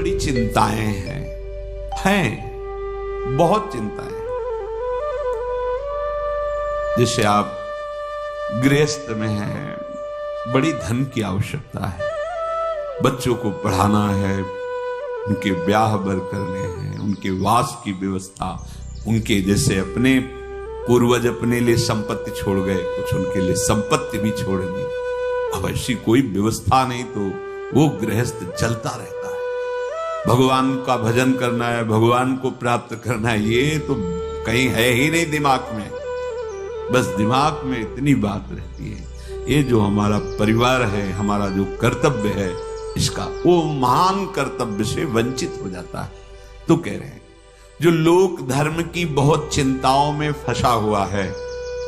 बड़ी चिंताएं हैं बहुत चिंताएं। जैसे आप गृहस्थ में हैं, बड़ी धन की आवश्यकता है, बच्चों को पढ़ाना है, उनके ब्याह बर करने हैं, उनके वास की व्यवस्था, उनके जैसे अपने पूर्वज अपने लिए संपत्ति छोड़ गए, कुछ उनके लिए संपत्ति भी छोड़नी। अब ऐसी कोई व्यवस्था नहीं तो वो गृहस्थ चलता रहता है। भगवान का भजन करना है, भगवान को प्राप्त करना है, ये तो कहीं है ही नहीं दिमाग में। बस दिमाग में इतनी बात रहती है, ये जो हमारा परिवार है, हमारा जो कर्तव्य है, इसका वो महान कर्तव्य से वंचित हो जाता है। तो कह रहे हैं जो लोक धर्म की बहुत चिंताओं में फंसा हुआ है,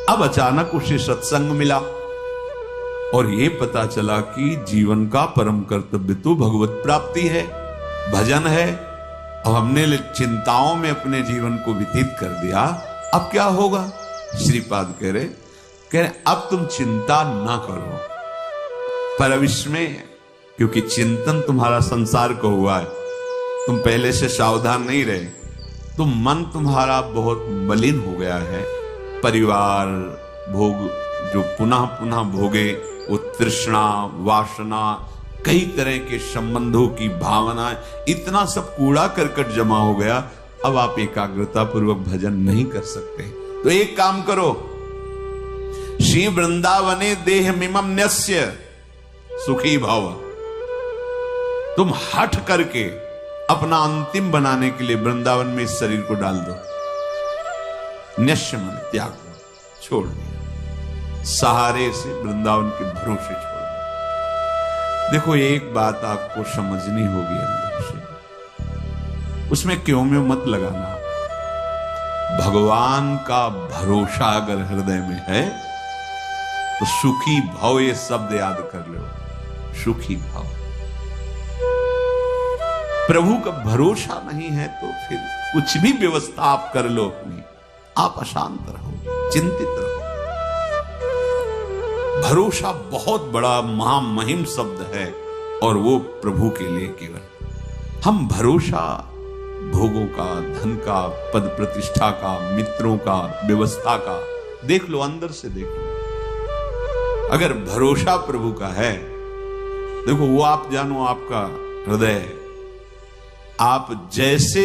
अब अचानक उसे सत्संग मिला और ये पता चला कि जीवन का परम कर्तव्य तो भगवत प्राप्ति है, भजन है। अब हमने चिंताओं में अपने जीवन को व्यतीत कर दिया, अब क्या होगा? श्रीपाद कह रहे अब तुम चिंता ना करो पर अब इसमें, क्योंकि चिंतन तुम्हारा संसार को हुआ है, तुम पहले से सावधान नहीं रहे, तो मन तुम्हारा बहुत मलिन हो गया है। परिवार भोग जो पुनः पुनः भोगे, वो तृष्णा वासना, कई तरह के संबंधों की भावना, इतना सब कूड़ा करकट जमा हो गया। अब आप एकाग्रता पूर्वक भजन नहीं कर सकते। तो एक काम करो, श्री वृंदावने देह मिमम न्यस्य सुखी भव। तुम हठ करके अपना अंतिम बनाने के लिए वृंदावन में इस शरीर को डाल दो। न्यस्य मन त्याग दो, छोड़ दिया, सहारे से वृंदावन के भरोसे छोड़ दो। देखो एक बात आपको समझनी होगी अंदर से, उसमें क्यों में मत लगाना। भगवान का भरोसा अगर हृदय में है तो सुखी भव, ये शब्द याद कर लो, सुखी भव। प्रभु का भरोसा नहीं है तो फिर कुछ भी व्यवस्था आप कर लो अपनी, आप अशांत रहो, चिंतित रहो। भरोसा बहुत बड़ा महामहिम शब्द है और वो प्रभु के लिए केवल। हम भरोसा भोगों का, धन का, पद प्रतिष्ठा का, मित्रों का, व्यवस्था का, देख लो अंदर से देख लो। अगर भरोसा प्रभु का है, देखो वो आप जानो आपका हृदय, आप जैसे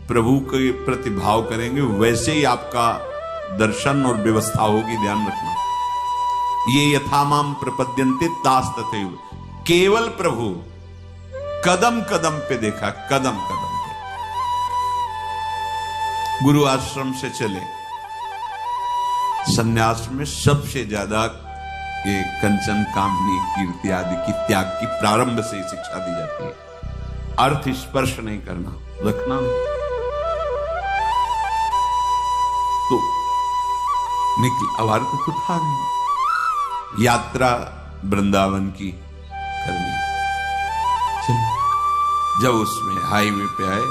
प्रभु के प्रति भाव करेंगे वैसे ही आपका दर्शन और व्यवस्था होगी। ध्यान रखना, ये यथामाम प्रपद्यन्ते तास तथैव। केवल प्रभु कदम कदम पे देखा, कदम कदम पे। गुरु आश्रम से चले, संन्यास में सबसे ज्यादा ये कंचन कामनी कीर्ति आदि की त्याग की प्रारंभ से ही शिक्षा दी जाती है। अर्थ स्पर्श नहीं करना, रखना नहीं। तो निकल, अब अर्थ तो था नहीं, यात्रा वृंदावन की करनी। चलो, जब उसमें हाईवे पे आए,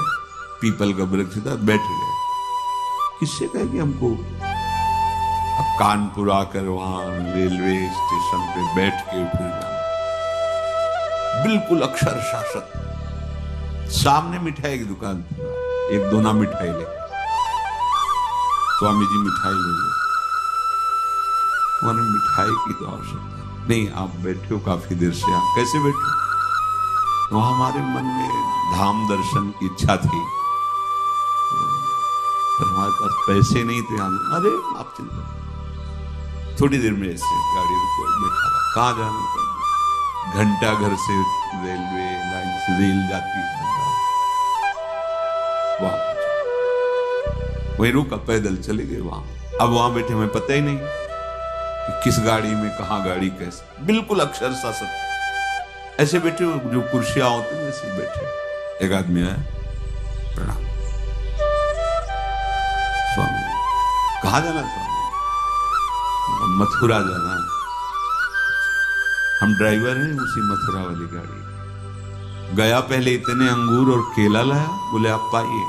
पीपल का वृक्ष था, बैठ गए। किससे कहे कि हमको अब कानपुर आकर वहां रेलवे स्टेशन पे बैठ के फिर जाना, बिल्कुल अक्षर शासक। सामने मिठाई की दुकान थी, एक दोना मिठाई ले, स्वामी जी मिठाई ले लो। उन्होंने मिठाई की तो आवश्यकता नहीं, आप बैठे हो काफी देर से, आप कैसे बैठे? तो हमारे मन में धाम दर्शन की इच्छा थी, पर हमारे पास पैसे नहीं थे। अरे आप चिंता, थोड़ी देर में ऐसे गाड़ी रुको, बैठा था। कहाँ जाना था? घंटा घर से रेलवे लाइन से रेल जाती है, वहां वही रुका, पैदल चले गए वहां। अब वहां बैठे, हमें पता ही नहीं कि किस गाड़ी में, कहाँ गाड़ी, कैसे, बिल्कुल अक्षर शासक ऐसे बैठे, जो कुर्सियां होती हैं वैसे बैठे। एक आदमी आया, प्रणाम स्वामी। कहाँ जाना स्वामी? मथुरा जाना है। हम ड्राइवर हैं, उसी मथुरा वाली गाड़ी। गया, पहले इतने अंगूर और केला लाया, बोले आप पाइए,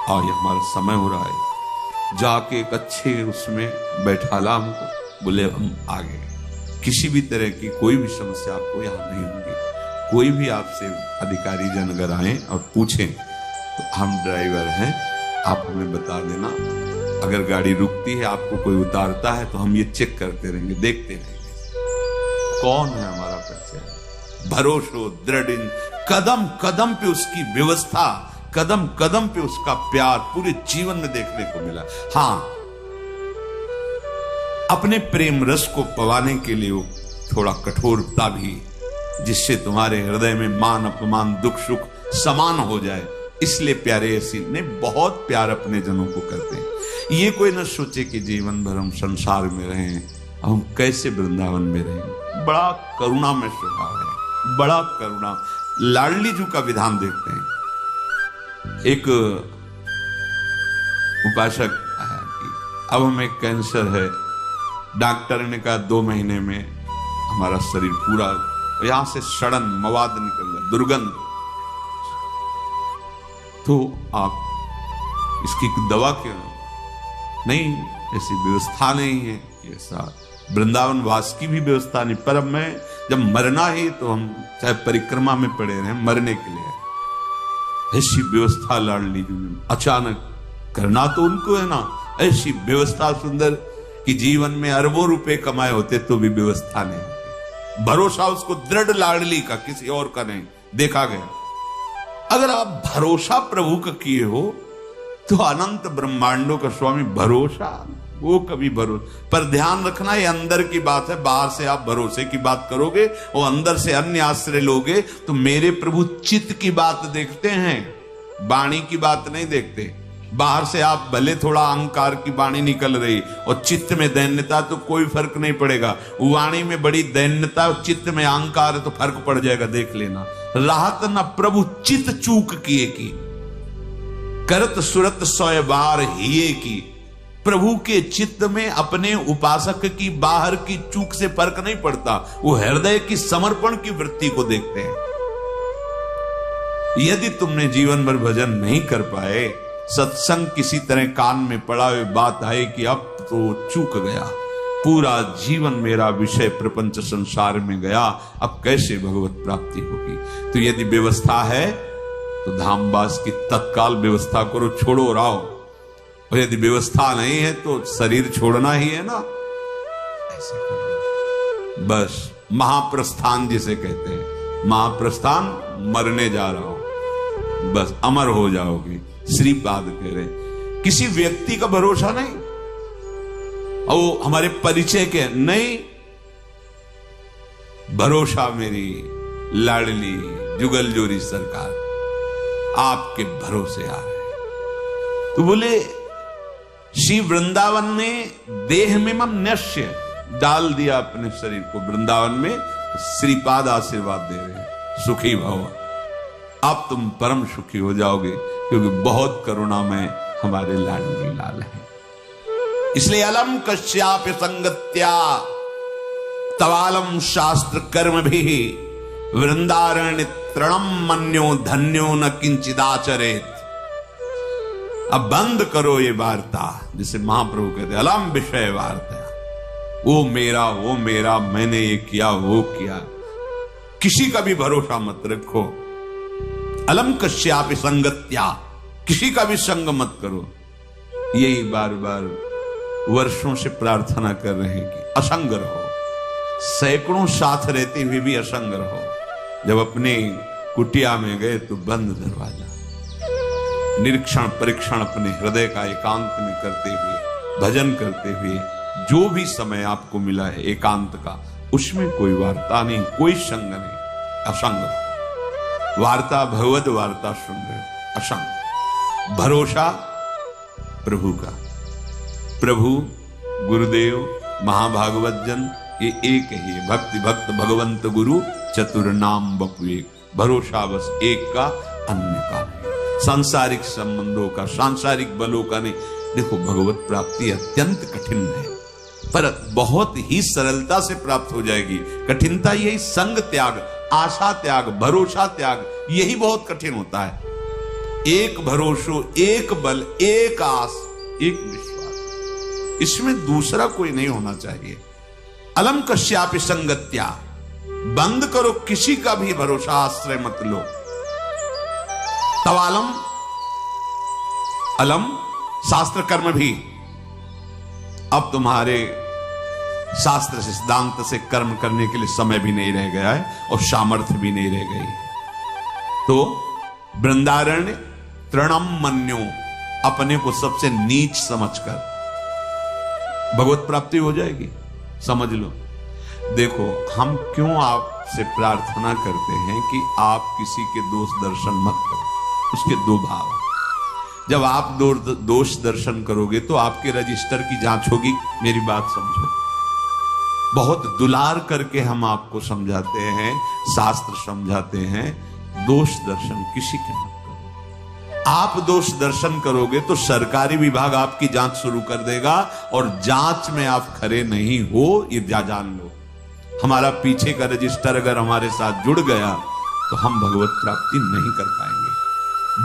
और ये हमारा समय हो रहा है। जाके एक अच्छे उसमें बैठाला हमको, बोले हम आ गए। किसी भी तरह की कोई भी समस्या आपको यहां नहीं होगी। कोई भी आपसे अधिकारी जन अगर आए और पूछें तो हम ड्राइवर हैं, आप हमें बता देना। अगर गाड़ी रुकती है, आपको कोई उतारता है, तो हम ये चेक करते रहेंगे, देखते रहेंगे कौन है हमारा परिचय। भरोसो दृढ़, कदम कदम पे उसकी व्यवस्था, कदम कदम पे उसका प्यार पूरे जीवन में देखने को मिला। हां, अपने प्रेम रस को पवाने के लिए वो थोड़ा कठोरता भी, जिससे तुम्हारे हृदय में मान अपमान दुख सुख समान हो जाए, इसलिए प्यारे ऐसी ने बहुत प्यार अपने जनों को करते हैं। ये कोई न सोचे कि जीवन भर हम संसार में रहें, हम कैसे वृंदावन में रहें। बड़ा करुणा में स्वभाव है, बड़ा करुणा। लाडली जी का विधान देखते हैं। एक उपासक आया कि अब हमें कैंसर है, डॉक्टर ने कहा 2 महीने में हमारा शरीर पूरा, यहां से सड़न मवाद निकल रहा, दुर्गंध, तो आप इसकी दवा क्यों नहीं? ऐसी व्यवस्था नहीं है, ऐसा वृंदावन वास की भी व्यवस्था नहीं। पर अब मैं जब मरना ही, तो हम चाहे परिक्रमा में पड़े रहे, मरने के लिए ऐसी व्यवस्था लाडली जी ने अचानक करना तो उनको है ना, ऐसी व्यवस्था सुंदर कि जीवन में अरबों रुपए कमाए होते तो भी व्यवस्था नहीं होती। भरोसा उसको दृढ़ लाडली का, किसी और का नहीं देखा गया। अगर आप भरोसा प्रभु का किए हो तो अनंत ब्रह्मांडों का स्वामी भरोसा, वो कभी भरोसा। पर ध्यान रखना, ये अंदर की बात है। बाहर से आप भरोसे की बात करोगे और अंदर से अन्य आश्रय लोगे, तो मेरे प्रभु चित्त की बात देखते हैं, वाणी की बात नहीं देखते। बाहर से आप भले थोड़ा अहंकार की वाणी निकल रही और चित्त में दैन्यता, तो कोई फर्क नहीं पड़ेगा। वाणी में बड़ी दैन्यता और चित्त में अहंकार है तो फर्क पड़ जाएगा, देख लेना। राहत न प्रभु चित्त चूक किए की, करत सुरत सोय बार हिये की। प्रभु के चित्त में अपने उपासक की बाहर की चूक से फर्क नहीं पड़ता, वो हृदय की समर्पण की वृत्ति को देखते हैं। यदि तुमने जीवन भर भजन नहीं कर पाए, सत्संग किसी तरह कान में पड़ा हुए बात आए कि अब तो चूक गया, पूरा जीवन मेरा विषय प्रपंच संसार में गया, अब कैसे भगवत प्राप्ति होगी। तो यदि व्यवस्था है तो धामवास की तत्काल व्यवस्था करो, छोड़ो और आओ। और यदि व्यवस्था नहीं है तो शरीर छोड़ना ही है ना, ऐसे करना। बस महाप्रस्थान जिसे कहते हैं, महाप्रस्थान, मरने जा रहा हो, बस अमर हो जाओगे। श्रीपाद कह रहे, किसी व्यक्ति का भरोसा नहीं, और हमारे परिचय के नहीं, भरोसा मेरी लाडली जुगल जोरी सरकार आपके भरोसे आ रहे हैं। तो बोले श्री वृंदावन ने देह में मम नश्य डाल दिया अपने शरीर को वृंदावन में। श्रीपाद आशीर्वाद दे रहे हैं, सुखी भव, अब तुम परम सुखी हो जाओगे, क्योंकि बहुत करुणामय हमारे लाडली लाल हैं। इसलिए अलम कश्याप संगत्या तवालम शास्त्र कर्म भी वृंदारण्य तृणम मन्यो धन्यो न किंचिदाचरेत। अब बंद करो ये वार्ता, जिसे महाप्रभु कहते अलम विषय वार्ता, वो मेरा, मैंने ये किया वो किया, किसी का भी भरोसा मत रखो। अलम कश्यापि संगत्या, किसी का भी संग मत करो। यही बार बार वर्षों से प्रार्थना कर रहे हैं कि असंग रहो, सैकड़ों साथ रहते हुए भी असंग रहो। जब अपने कुटिया में गए तो बंद दरवाजा, निरीक्षण परीक्षण अपने हृदय का एकांत में करते हुए, भजन करते हुए, जो भी समय आपको मिला है एकांत का, उसमें कोई वार्ता नहीं, कोई संग नहीं, असंग वार्ता, भगवद वार्ता सुन रहे, असंग भरोसा प्रभु का। प्रभु गुरुदेव महाभागवत जन ये एक ही है, भक्ति भक्त भगवंत गुरु चतुर नाम बपु एक, भरोसा बस एक का, अन्य का नहीं, सांसारिक संबंधों का, सांसारिक बलों का नहीं। देखो भगवत प्राप्ति अत्यंत कठिन है, पर बहुत ही सरलता से प्राप्त हो जाएगी। कठिनता यही संग त्याग, आशा त्याग, भरोसा त्याग, यही बहुत कठिन होता है। एक भरोसो, एक बल, एक आस, एक विश्वास, इसमें दूसरा कोई नहीं होना चाहिए। अलम कश्यापि संगत्या, बंद करो, किसी का भी भरोसा आश्रय मत लो। तवालम अलम शास्त्र कर्म भी, अब तुम्हारे शास्त्र से सिद्धांत से कर्म करने के लिए समय भी नहीं रह गया है और सामर्थ्य भी नहीं रह गई। तो वृंदारण्य तृणम मन्यो, अपने को सबसे नीच समझकर भगवत प्राप्ति हो जाएगी, समझ लो। देखो, हम क्यों आपसे प्रार्थना करते हैं कि आप किसी के दोष दर्शन मत करो, उसके दो भाव। जब आप दोष दर्शन करोगे तो आपके रजिस्टर की जांच होगी। मेरी बात समझो, बहुत दुलार करके हम आपको समझाते हैं, शास्त्र समझाते हैं, दोष दर्शन किसी के मत करो। आप दोष दर्शन करोगे तो सरकारी विभाग आपकी जांच शुरू कर देगा, और जांच में आप खरे नहीं हो, ये जान लो। हमारा पीछे का रजिस्टर अगर हमारे साथ जुड़ गया तो हम भगवत प्राप्ति नहीं कर पाएंगे।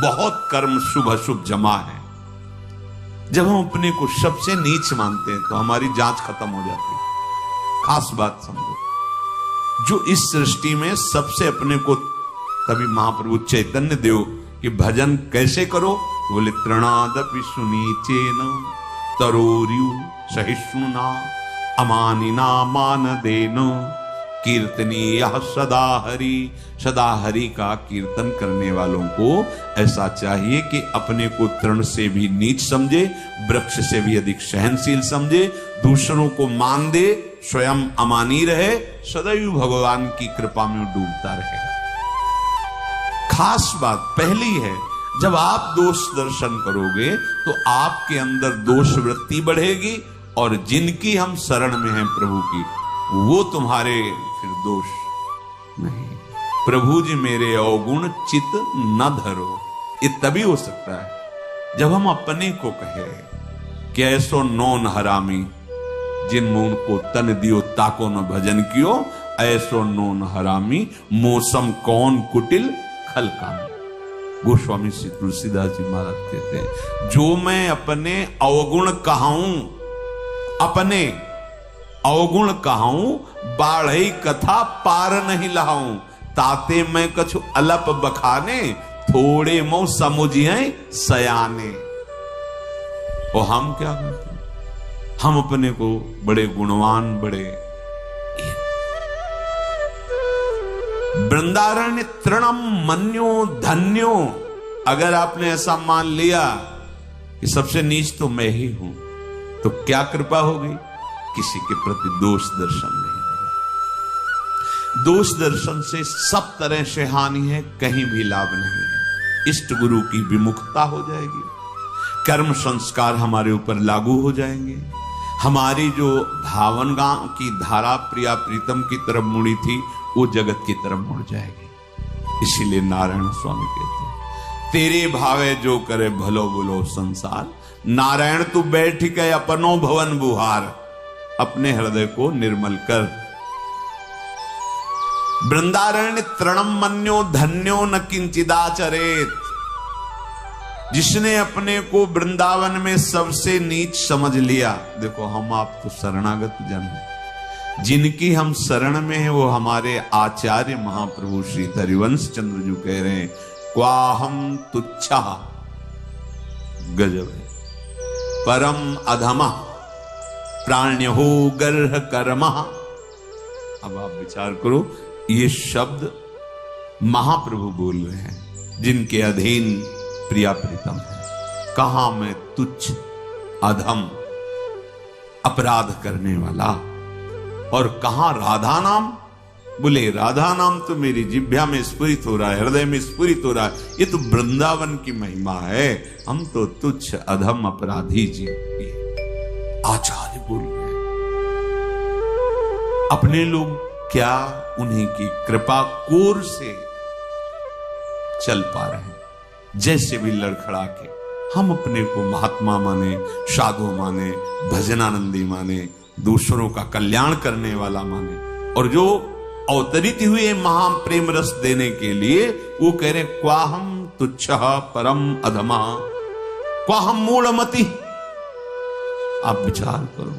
बहुत कर्म शुभ अशुभ जमा है। जब हम अपने को सबसे नीच मानते हैं तो हमारी जांच खत्म हो जाती है। खास बात समझो, जो इस सृष्टि में सबसे अपने को, तभी महाप्रभु चैतन्य देव कि भजन कैसे करो, बोले तृणादपि सुनीचेन तरोर्यु सहिष्णुना अमानिना मानदेन कीर्तनीय सदा हरि। सदा हरि का कीर्तन करने वालों को ऐसा चाहिए कि अपने को तृण से भी नीच समझे, वृक्ष से भी अधिक सहनशील समझे, दूसरों को मान दे, स्वयं अमानी रहे, सदैव भगवान की कृपा में डूबता रहेगा। खास बात पहली है, जब आप दोष दर्शन करोगे तो आपके अंदर दोष वृत्ति बढ़ेगी, और जिनकी हम शरण में हैं प्रभु की, वो तुम्हारे फिर दोष नहीं। प्रभु जी मेरे अवगुण चित न धरो, ये तभी हो सकता है जब हम अपने को कहे कि ऐसो नौन हरामी, जिन मुन को तन दियो ताको न भजन कियो, ऐसो नौन हरामी मौसम कौन कुटिल खल कामी। गोस्वामी श्री तुलसीदास जी महाराज कहते हैं, जो मैं अपने अवगुण कहाऊं, अपने अवगुण कहाऊं, बाढ़ई कथा पार नहीं लहाऊं, ताते मैं कछु अलप बखाने, थोड़े मो समुझिए सयाने। और हम क्या करते हैं, हम अपने को बड़े गुणवान, बड़े। वृंदारण्य तृणम मन्यो धन्यो, अगर आपने ऐसा मान लिया कि सबसे नीच तो मैं ही हूं, तो क्या कृपा होगी, किसी के प्रति दोष दर्शन नहीं होगा। दोष दर्शन से सब तरह से हानि है, कहीं भी लाभ नहीं है। इष्ट गुरु की विमुखता हो जाएगी, कर्म संस्कार हमारे ऊपर लागू हो जाएंगे, हमारी जो भावना की धारा प्रिया प्रीतम की तरफ मुड़ी थी वो जगत की तरफ मुड़ जाएगी। इसीलिए नारायण स्वामी कहते हैं, तेरे भावे जो करे भलो बोलो संसार, नारायण तू बैठ के अपनो भवन बुहार, अपने हृदय को निर्मल कर। वृंदारण्य तृणम मन्यो धन्यो न किंचिदाचरेत, जिसने अपने को वृंदावन में सबसे नीच समझ लिया। देखो, हम आप तो शरणागत जन हैं, जिनकी हम शरण में हैं वो हमारे आचार्य महाप्रभु श्री हरिवंश चंद्र जी कह रहे हैं, क्वाहम तुच्छा, गजब है, परम अधमा प्राण्यो गर्ह कर्मा। अब आप विचार करो, ये शब्द महाप्रभु बोल रहे हैं, जिनके अधीन प्रिया प्रीतम है। कहां मैं तुच्छ अधम अपराध करने वाला, और कहां राधा नाम, बोले राधा नाम तो मेरी जिह्वा में स्फुरित हो रहा है, हृदय में स्फुरित हो रहा है, ये तो वृंदावन की महिमा है। हम तो तुच्छ अधम अपराधी जी, आचार्य बोल रहे हैं। अपने लोग क्या उन्हीं की कृपा कोर से चल पा रहे हैं, जैसे भी लड़खड़ा के हम अपने को महात्मा माने, साधु माने, भजनानंदी माने, दूसरों का कल्याण करने वाला माने, और जो अवतरित हुए महा प्रेम रस देने के लिए वो कह रहे क्वाहम तुच्छ परम अधमा क्वाहम मूढ़मति। आप विचार करो,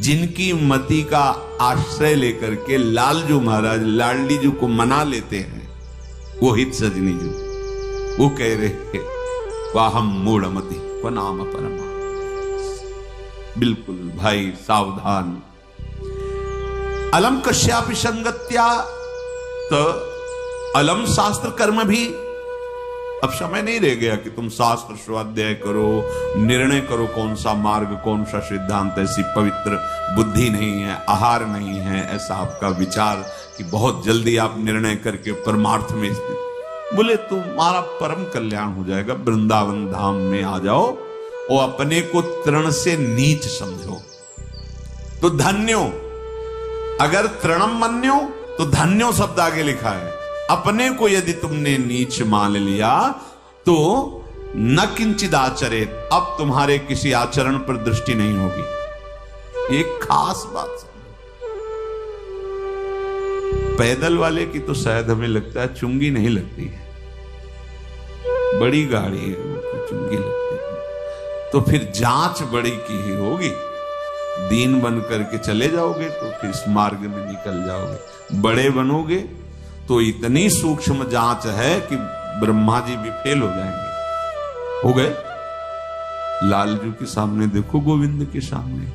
जिनकी मति का आश्रय लेकर के लालजू महाराज लाडली जी को मना लेते हैं, वो हित सजनी जी वो कह रहे हैं वाहम मूढ़मति व नाम परमा। बिल्कुल भाई सावधान। अलम कश्यापि संगत्या, तो अलम शास्त्र कर्म भी। अब समय नहीं रह गया कि तुम शास्त्र स्वाध्याय करो, निर्णय करो कौन सा मार्ग कौन सा सिद्धांत। ऐसी पवित्र बुद्धि नहीं है, आहार नहीं है ऐसा आपका विचार कि बहुत जल्दी आप निर्णय करके परमार्थ में स्थित। बोले तुम्हारा परम कल्याण हो जाएगा, वृंदावन धाम में आ जाओ और अपने को तृण से नीच समझो तो धन्यो। अगर तृणम मन्यो तो धन्यो शब्द आगे लिखा है। अपने को यदि तुमने नीच मान लिया तो न किंचित आचरेत, अब तुम्हारे किसी आचरण पर दृष्टि नहीं होगी। एक खास बात पैदल वाले की तो शायद हमें लगता है चुंगी नहीं लगती है, बड़ी गाड़ी है चुंगी लगती है, तो फिर जांच बड़ी की ही होगी। दीन बन करके चले जाओगे तो फिर इस मार्ग में निकल जाओगे, बड़े बनोगे तो इतनी सूक्ष्म जांच है कि ब्रह्मा जी भी फेल हो जाएंगे। हो गए लालजू के सामने, देखो गोविंद के सामने।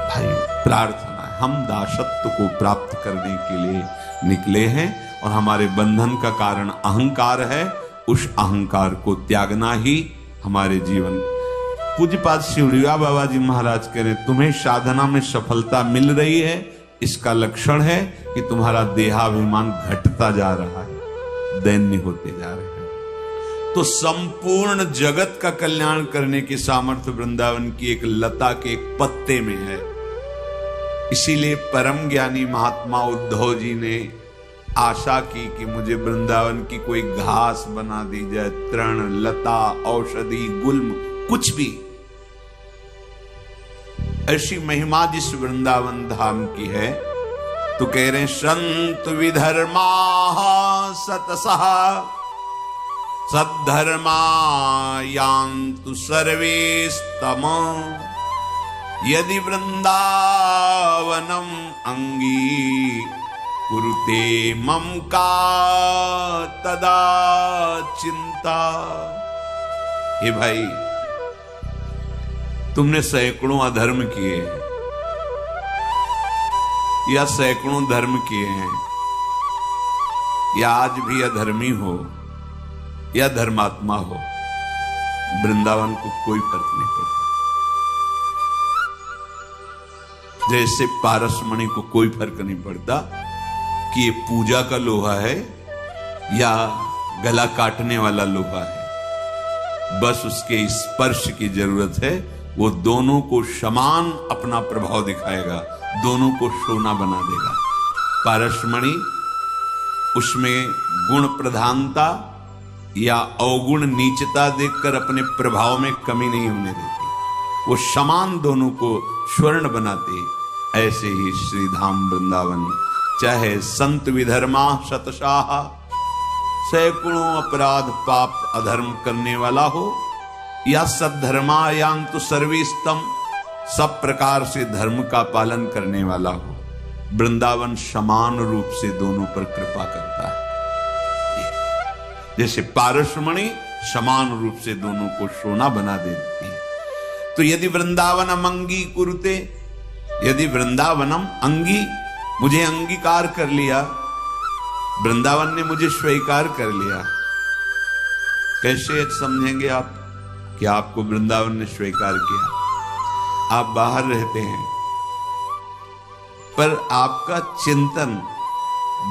भाई प्रार्थना है, हम दासत्व को प्राप्त करने के लिए निकले हैं और हमारे बंधन का कारण अहंकार है। उस अहंकार को त्यागना ही हमारे जीवन। पूज्यपाद शिवड़िया बाबा जी महाराज कह रहे तुम्हें साधना में सफलता मिल रही है, इसका लक्षण है कि तुम्हारा देहाभिमान घटता जा रहा है, दैन्य होते जा रहे हैं। तो संपूर्ण जगत का कल्याण करने की सामर्थ्य वृंदावन की एक लता के एक पत्ते में है। इसीलिए परम ज्ञानी महात्मा उद्धव जी ने आशा की कि मुझे वृंदावन की कोई घास बना दी जाए, तृण लता औषधि गुल्म कुछ भी। ऐसी महिमा जिस वृंदावन धाम की है तो कह रहे संत विधर्मा सतसः सद्धर्मा यान्तु सर्वेस्तम यदि वृंदावनम अंगी कुरुते मम का तदा चिंता। हे भाई तुमने सैकड़ों अधर्म किए हैं या सैकड़ों धर्म किए हैं, या आज भी अधर्मी हो या धर्मात्मा हो, वृंदावन को कोई फर्क नहीं पड़ता। जैसे पारसमणि को कोई फर्क नहीं पड़ता कि ये पूजा का लोहा है या गला काटने वाला लोहा है, बस उसके स्पर्श की जरूरत है। वो दोनों को समान अपना प्रभाव दिखाएगा, दोनों को सोना बना देगा। पारसमणि उसमें गुण प्रधानता या अवगुण नीचता देखकर अपने प्रभाव में कमी नहीं होने देती, वो समान दोनों को स्वर्ण बनाते। ऐसे ही श्रीधाम वृंदावन चाहे संत विधर्मा शतशाह, सैकड़ों अपराध पाप अधर्म करने वाला हो, या सद्धर्मायांतु सर्वेस्तम, सब प्रकार से धर्म का पालन करने वाला हो, वृंदावन समान रूप से दोनों पर कृपा करता है। जैसे पारसमणि समान रूप से दोनों को सोना बना देती है। तो यदि वृंदावनम अंगी कुरुते, यदि वृंदावनम अंगी, मुझे अंगीकार कर लिया, वृंदावन ने मुझे स्वीकार कर लिया। कैसे समझेंगे आप कि आपको वृंदावन ने स्वीकार किया? आप बाहर रहते हैं पर आपका चिंतन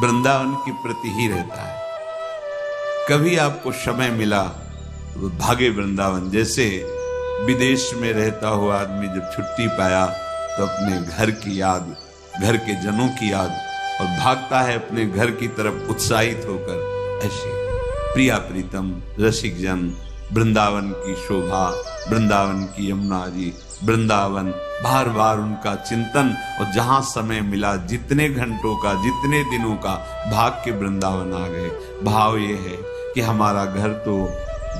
वृंदावन के प्रति ही रहता है। कभी आपको समय मिला तो भागे वृंदावन। जैसे विदेश में रहता हुआ आदमी जब छुट्टी पाया तो अपने घर की याद, घर के जनों की याद, और भागता है अपने घर की तरफ उत्साहित होकर। ऐसे प्रिया प्रीतम रसिक जन, वृंदावन की शोभा, वृंदावन की यमुना जी, वृंदावन, बार बार उनका चिंतन, और जहां समय मिला जितने घंटों का जितने दिनों का भाग के वृंदावन आ गए। भाव ये है कि हमारा घर तो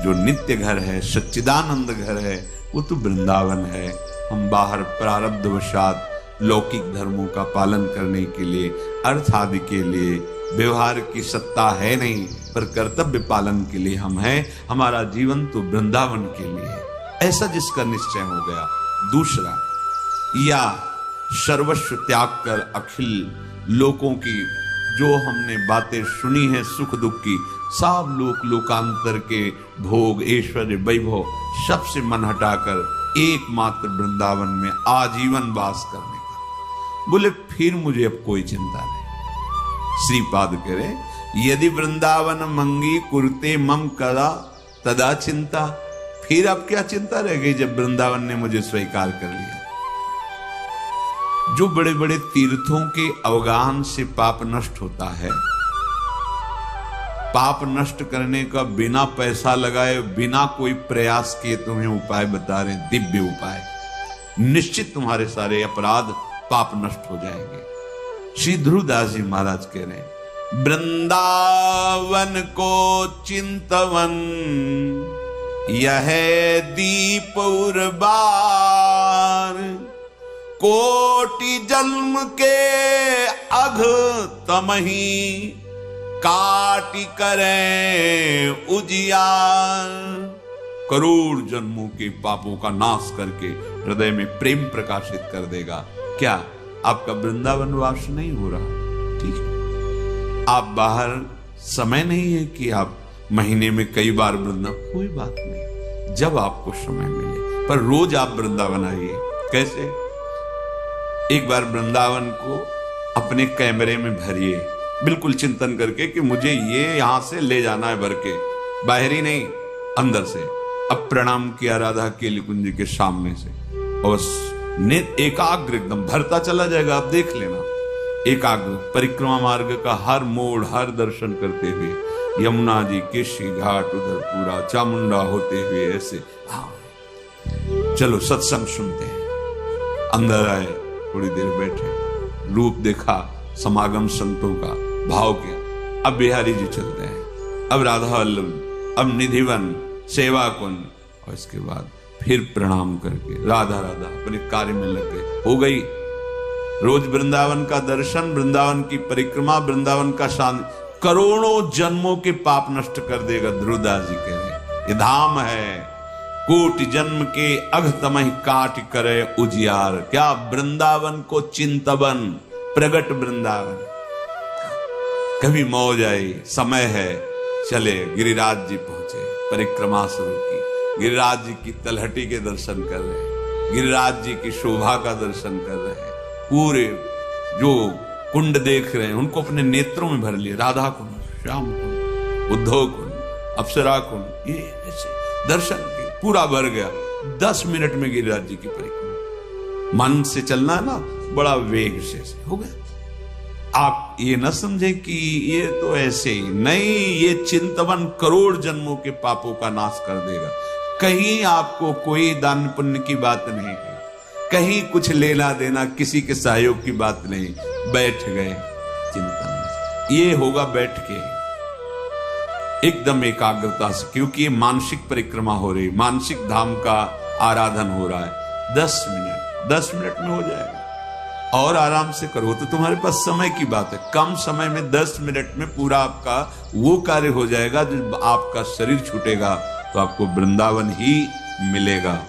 जो नित्य घर है, सच्चिदानंद घर है, वो तो वृंदावन है। हम बाहर प्रारब्धवशात लौकिक धर्मों का पालन करने के लिए, अर्थ आदि के लिए व्यवहार की सत्ता है नहीं, पर कर्तव्य पालन के लिए हम हैं। हमारा जीवन तो वृंदावन के लिए है, ऐसा जिसका निश्चय हो गया। दूसरा, या सर्वस्व त्याग कर अखिल लोकों की जो हमने बातें सुनी है सुख दुख की, सब लोकांतर के भोग ऐश्वर्य वैभव सबसे मन हटाकर एकमात्र वृंदावन में आजीवन वास करने का। बोले फिर मुझे अब कोई चिंता नहीं। श्रीपाद कह रहे, यदि वृंदावन मंगी कुरते मम कदा तदा चिंता। फिर अब क्या चिंता रह गई जब वृंदावन ने मुझे स्वीकार कर लिया। जो बड़े बड़े तीर्थों के अवगाहन से पाप नष्ट होता है, पाप नष्ट करने का बिना पैसा लगाए, बिना कोई प्रयास किए तुम्हें उपाय बता रहे, दिव्य उपाय, निश्चित तुम्हारे सारे अपराध पाप नष्ट हो जाएंगे। श्री ध्रुवदास जी महाराज कह रहे हैं, वृंदावन को चिंतवन यह दीप उर्बार, कोटि जन्म के अघ तमही काटि करें उजियार। करोड़ जन्मों के पापों का नाश करके हृदय में प्रेम प्रकाशित कर देगा। क्या आपका वृंदावन वास नहीं हो रहा? ठीक है, आप बाहर समय नहीं है कि आप महीने में कई बार वृंदावन, कोई बात नहीं, जब आपको समय मिले, पर रोज आप वृंदावन आइए। कैसे? एक बार वृंदावन को अपने कैमरे में भरिए, बिल्कुल चिंतन करके कि मुझे ये यहां से ले जाना है भर के, बाहरी नहीं, अंदर से। अब प्रणाम किया राधा केली कुंज के सामने से, और नेत्र एकाग्र एकदम भरता चला जाएगा। आप देख लेना, एकाग्र परिक्रमा मार्ग का हर मोड़, हर दर्शन करते हुए, यमुना जी केशी घाट उधर पूरा, चामुंडा होते हुए ऐसे। चलो सत्संग सुनते हैं। अंदर आए, थोड़ी देर बैठे, रूप देखा समागम संतों का, भाव किया। अब बिहारी जी चलते हैं, अब राधा वल्लभ, अब निधिवन, सेवा कुंज, और इसके बाद फिर प्रणाम करके राधा राधा अपने कार्य में लग गए। हो गई रोज वृंदावन का दर्शन, वृंदावन की परिक्रमा, वृंदावन का शांति, करोड़ों जन्मों के पाप नष्ट कर देगा। ध्रुवदास जी कह रहे, ये धाम है, कोटि जन्म के अघ तमहि काट करे उजियार। क्या वृंदावन को चिंतवन, प्रगट वृंदावन। कभी मौज आई, समय है, चले गिरिराज जी पहुंचे, परिक्रमा शुरू की, गिरिराज जी की तलहटी के दर्शन कर रहे हैं, गिरिराज जी की शोभा का दर्शन कर रहे हैं, पूरे जो कुंड देख रहे हैं उनको अपने नेत्रों में भर लिए। राधा कुंड, श्याम कुंड, उद्धव कुंड, अप्सरा कुंड, ये ऐसे दर्शन के पूरा भर गया। 10 मिनट में गिरिराज जी की परिक्रमा। मन से चलना है ना, बड़ा वेग से हो गया। आप ये न समझे कि ये तो ऐसे ही नहीं, ये चिंतवन करोड़ जन्मों के पापों का नाश कर देगा। कहीं आपको कोई दान पुण्य की बात नहीं है, कहीं कुछ लेना देना किसी के सहयोग की बात नहीं। बैठ गए चिंतन, ये होगा बैठ के एकदम एकाग्रता से, क्योंकि ये मानसिक परिक्रमा हो रही, मानसिक धाम का आराधन हो रहा है। 10 मिनट में हो जाएगा। और आराम से करो तो तुम्हारे पास समय की बात है, कम समय में 10 मिनट में पूरा आपका वो कार्य हो जाएगा। जब आपका शरीर छूटेगा तो आपको वृंदावन ही मिलेगा।